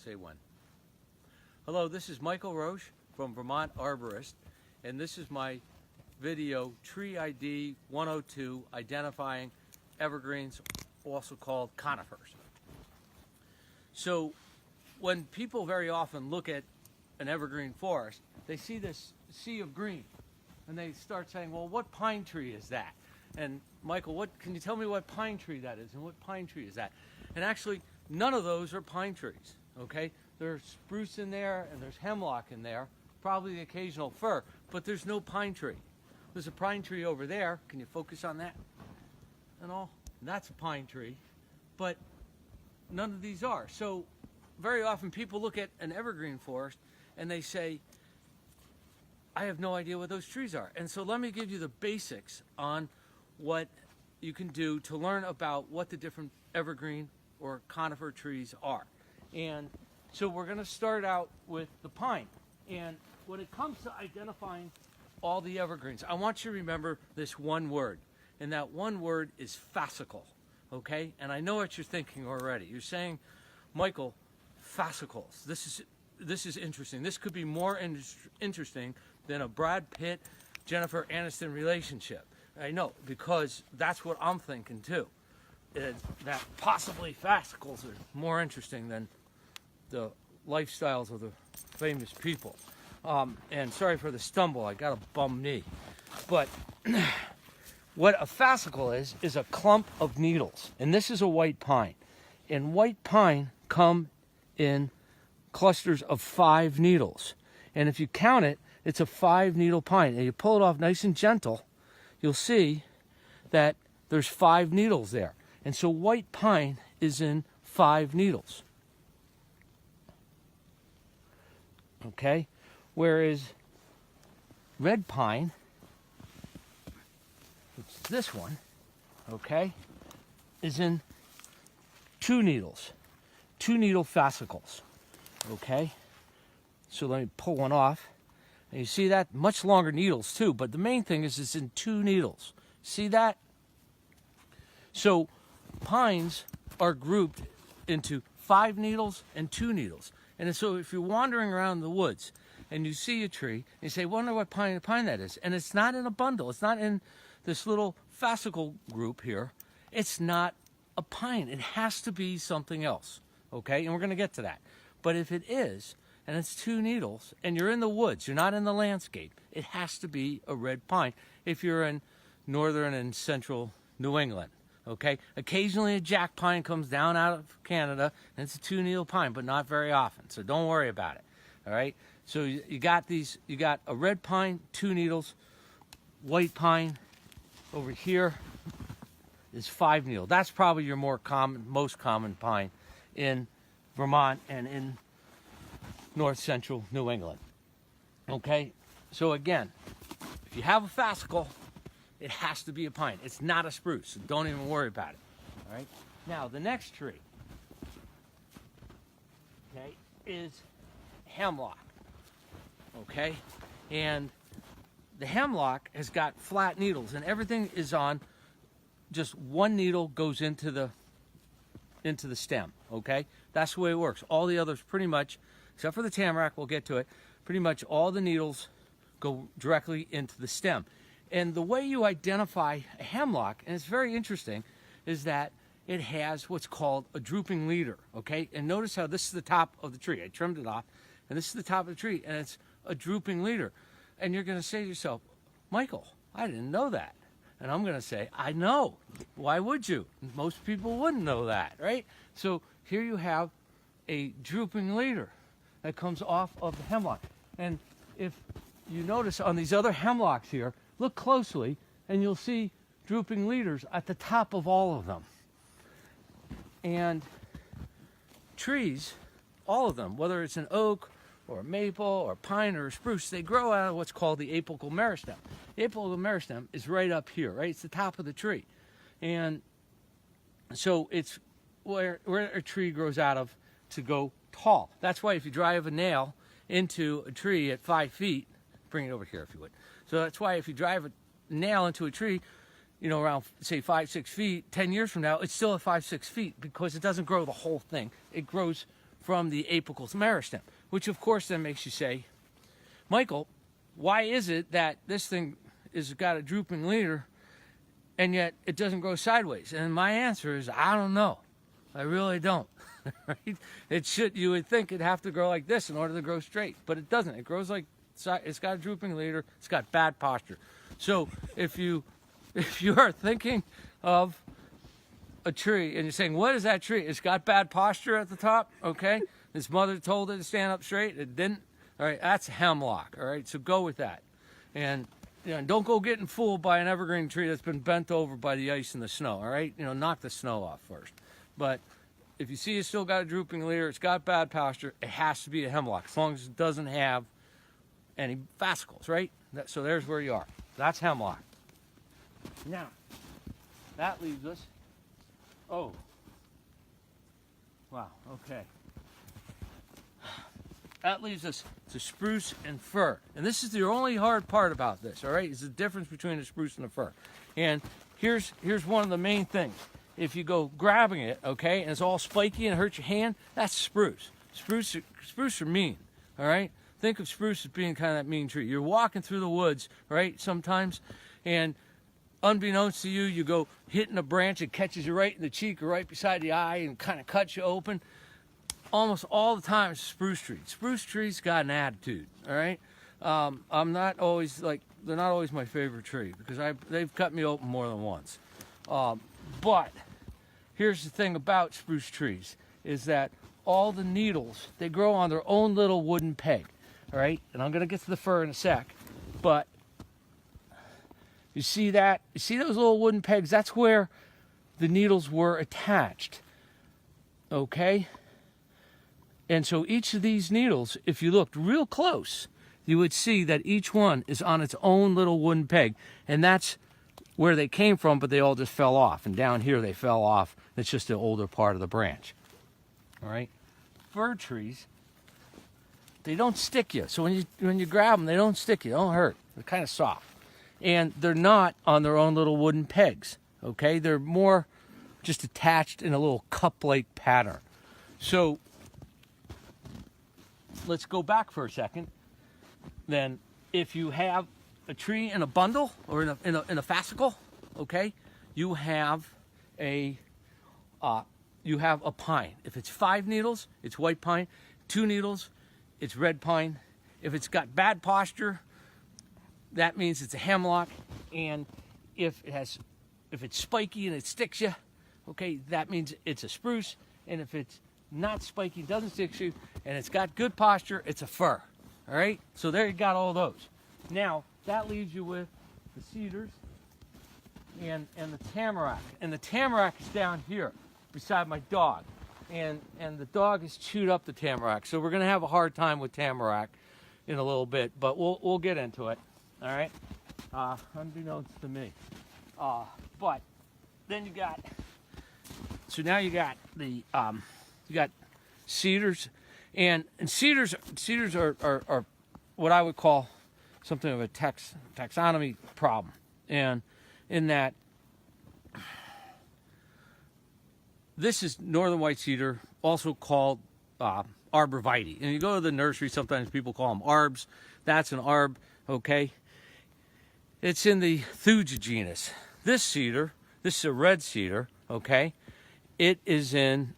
Say when. Hello, this is Michael Roche from Vermont Arborist, and this is my video Tree ID 102, identifying evergreens, also called conifers. So when people very often look at an evergreen forest, they see this sea of green, and they start saying, well, what pine tree is that? And Michael, can you tell me what pine tree that is, and what pine tree is that? And actually, none of those are pine trees, okay? There's spruce in there, and there's hemlock in there, probably the occasional fir, but there's no pine tree. There's a pine tree over there. Can you focus on that? And all? That's a pine tree, but none of these are. So very often people look at an evergreen forest and they say, I have no idea what those trees are. And so let me give you the basics on what you can do to learn about what the different evergreen or conifer trees are. And so we're going to start out with the pine. And when it comes to identifying all the evergreens, I want you to remember this one word, and that one word is fascicle, okay? And I know what you're thinking already. You're saying, Michael, fascicles. This is interesting. This could be more interesting than a Brad Pitt, Jennifer Aniston relationship. I know, because that's what I'm thinking too. That possibly fascicles are more interesting than the lifestyles of the famous people. And sorry for the stumble, I got a bum knee. But what a fascicle is a clump of needles. And this is a white pine. And white pine come in clusters of 5 needles. And if you count it, it's a 5-needle pine. And you pull it off nice and gentle, you'll see that there's 5 needles there. And so white pine is in 5 needles. Okay? Whereas red pine, which is this one, okay, is in 2 needles. 2-needle fascicles. Okay? So let me pull one off. And you see that? Much longer needles too, but the main thing is it's in 2 needles. See that? So pines are grouped into 5 needles and 2 needles. And so if you're wandering around the woods and you see a tree, and you say, wonder what pine that is. And it's not in a bundle. It's not in this little fascicle group here. It's not a pine. It has to be something else. Okay? And we're going to get to that. But if it is, and it's 2 needles, and you're in the woods, you're not in the landscape, it has to be a red pine if you're in northern and central New England. Okay? Occasionally a jack pine comes down out of Canada, and it's a 2-needle pine, but not very often. So don't worry about it. All right? So you got a red pine, 2 needles, white pine over here is 5 needle. That's probably your most common pine in Vermont and in north central New England. Okay? So again, if you have a fascicle, it has to be a pine. It's not a spruce, so don't even worry about it. All right? Now, the next tree, okay, is hemlock. Okay? And the hemlock has got flat needles, and everything is on just 1 needle goes into the stem. Okay? That's the way it works. All the others pretty much, except for the tamarack, we'll get to it, pretty much all the needles go directly into the stem. And the way you identify a hemlock, and it's very interesting, is that it has what's called a drooping leader, okay? And notice how this is the top of the tree. I trimmed it off, and this is the top of the tree, and it's a drooping leader. And you're going to say to yourself, Michael, I didn't know that. And I'm going to say, I know. Why would you? Most people wouldn't know that, right? So here you have a drooping leader that comes off of the hemlock. And if you notice on these other hemlocks here, look closely, and you'll see drooping leaders at the top of all of them. And trees, all of them, whether it's an oak or a maple or a pine or a spruce, they grow out of what's called the apical meristem. The apical meristem is right up here, right? It's the top of the tree. And so it's where a tree grows out of to go tall. That's why if you drive a nail into a tree at 5 feet, bring it over here if you would. So that's why if you drive a nail into a tree, you know, around, say, 5-6 feet, 10 years from now, it's still at 5-6 feet because it doesn't grow the whole thing. It grows from the apical meristem, which of course then makes you say, Michael, why is it that this thing has got a drooping leader and yet it doesn't grow sideways? And my answer is, I don't know. I really don't. Right? It should. You would think it'd have to grow like this in order to grow straight, but it doesn't. It grows like, it's got a drooping leader. It's got bad posture. So if you are thinking of a tree and you're saying, what is that tree? It's got bad posture at the top. Okay. Its mother told it to stand up straight. It didn't. All right. That's hemlock. All right. So go with that. And don't go getting fooled by an evergreen tree that's been bent over by the ice and the snow. All right. Knock the snow off first. But if you see it's still got a drooping leader, it's got bad posture, it has to be a hemlock, as long as it doesn't have any fascicles, right? So there's where you are. That's hemlock. Now, that leaves us, oh, wow, okay. That leaves us to spruce and fir. And this is the only hard part about this, all right, is the difference between a spruce and a fir. And here's one of the main things. If you go grabbing it, okay, and it's all spiky and hurts your hand, that's spruce. Spruce are mean, all right? Think of spruce as being kind of that mean tree. You're walking through the woods, right, sometimes, and unbeknownst to you, you go hitting a branch, it catches you right in the cheek or right beside the eye and kind of cuts you open. Almost all the time, it's a spruce tree. Spruce trees got an attitude, all right? I'm not always, they're not always my favorite tree because they've cut me open more than once. But here's the thing about spruce trees is that all the needles, they grow on their own little wooden peg, all right? And I'm going to get to the fir in a sec, but you see that? You see those little wooden pegs? That's where the needles were attached, okay? And so each of these needles, if you looked real close, you would see that each one is on its own little wooden peg, and that's where they came from, but they all just fell off. And down here they fell off. It's just the older part of the branch. All right? Fir trees, they don't stick you. So when you grab them, they don't stick you. They don't hurt. They're kind of soft. And they're not on their own little wooden pegs. Okay? They're more just attached in a little cup-like pattern. So let's go back for a second. Then if you have a tree in a bundle or in a fascicle, okay, you have a pine. If it's 5 needles, it's white pine. 2 needles, it's red pine. If it's got bad posture, that means it's a hemlock. And if it's spiky and it sticks you, okay, that means it's a spruce. And if it's not spiky, doesn't stick you, and it's got good posture, it's a fir. All right, so there you got all those. Now that leaves you with the cedars and the tamarack. And the tamarack is down here beside my dog. And the dog has chewed up the tamarack. So we're going to have a hard time with tamarack in a little bit, but we'll get into it. All right? Unbeknownst to me. But then you got, so now you got the, you got cedars. And cedars are what I would call something of a taxonomy problem. And in that, this is northern white cedar, also called arborvitae. And you go to the nursery, sometimes people call them arbs. That's an arb, okay? It's in the Thuja genus. This cedar, this is a red cedar, okay? It is in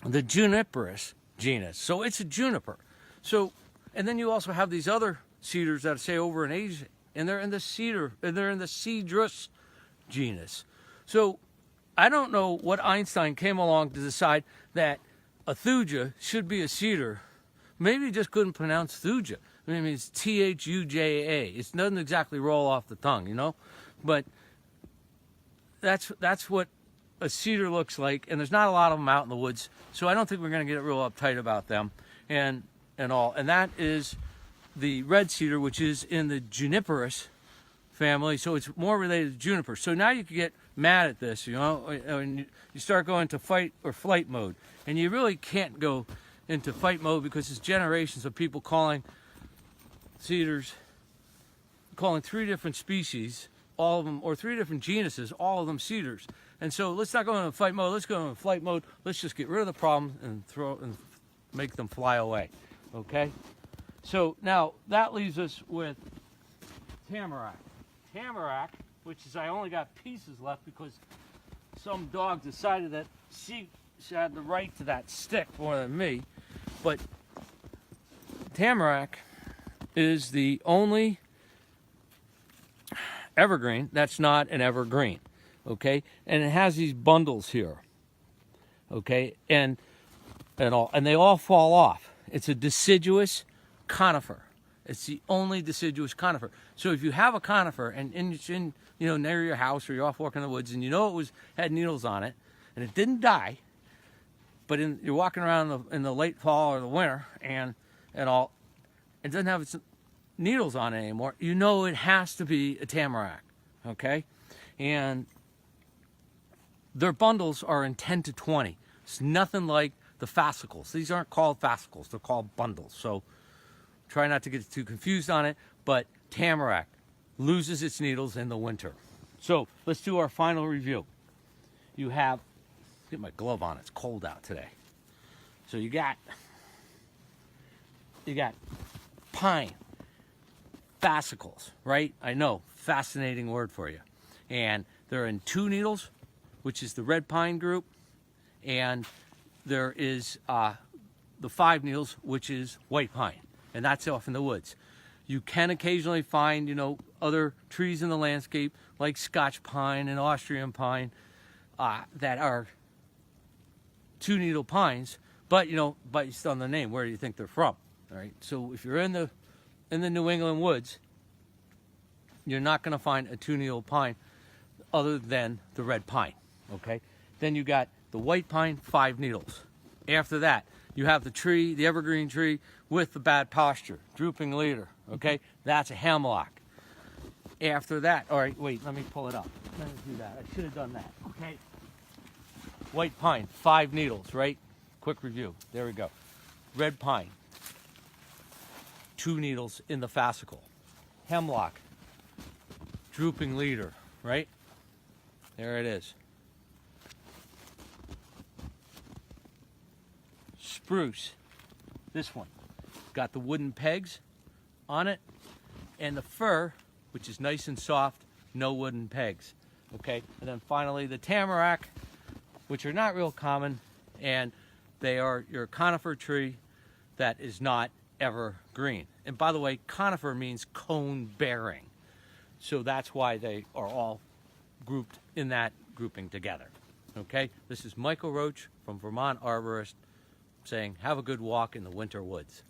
the Juniperus genus. So it's a juniper. So, and then you also have these other cedars that say over in Asia, and they're in the Cedrus genus. So I don't know what Einstein came along to decide that a thuja should be a cedar. Maybe he just couldn't pronounce thuja. I mean, it's Thuja. It doesn't exactly roll off the tongue, you know? But that's what a cedar looks like, and there's not a lot of them out in the woods, so I don't think we're going to get real uptight about them and all. And that is the red cedar, which is in the Juniperus family, so it's more related to juniper. So now you can get mad at this, you know, and you start going to fight or flight mode. And you really can't go into fight mode because there's generations of people calling cedars, calling 3 different species, all of them, or 3 different genuses, all of them cedars. And so let's not go into fight mode, let's go into flight mode. Let's just get rid of the problem and make them fly away. Okay? So now that leaves us with tamarack. Tamarack, which is, I only got pieces left because some dog decided that she had the right to that stick more than me. But tamarack is the only evergreen that's not an evergreen. Okay? And it has these bundles here. Okay? And they all fall off. It's a deciduous conifer. It's the only deciduous conifer. So if you have a conifer and it's in, near your house or you're off walking in the woods and it had needles on it and it didn't die, but you're walking around in the late fall or the winter and all, it doesn't have its needles on it anymore, it has to be a tamarack, okay? And their bundles are in 10 to 20. It's nothing like the fascicles. These aren't called fascicles, they're called bundles. So try not to get too confused on it, but tamarack loses its needles in the winter. So let's do our final review. You have, get my glove on, it's cold out today. So you got pine, fascicles, right? I know, fascinating word for you. And they're in 2 needles, which is the red pine group, and there is the 5 needles, which is white pine, and that's off in the woods. You can occasionally find, other trees in the landscape like Scotch pine and Austrian pine that are 2 needle pines, but based on the name, where do you think they're from? All right. So if you're in the New England woods, you're not going to find a 2 needle pine other than the red pine. Okay. Then you got the white pine, 5 needles. After that, you have the evergreen tree with the bad posture, drooping leader. Okay, that's a hemlock. After that, all right, wait, let me pull it up. Let me do that. I should have done that. Okay. White pine, 5 needles, right? Quick review. There we go. Red pine, 2 needles in the fascicle. Hemlock, drooping leader, right? There it is. Spruce, this one, got the wooden pegs on it, and the fir, which is nice and soft, no wooden pegs. Okay, and then finally the tamarack, which are not real common, and they are your conifer tree that is not evergreen. And by the way, conifer means cone bearing, so that's why they are all grouped in that grouping together. Okay, this is Michael Roach from Vermont Arborist saying have a good walk in the winter woods.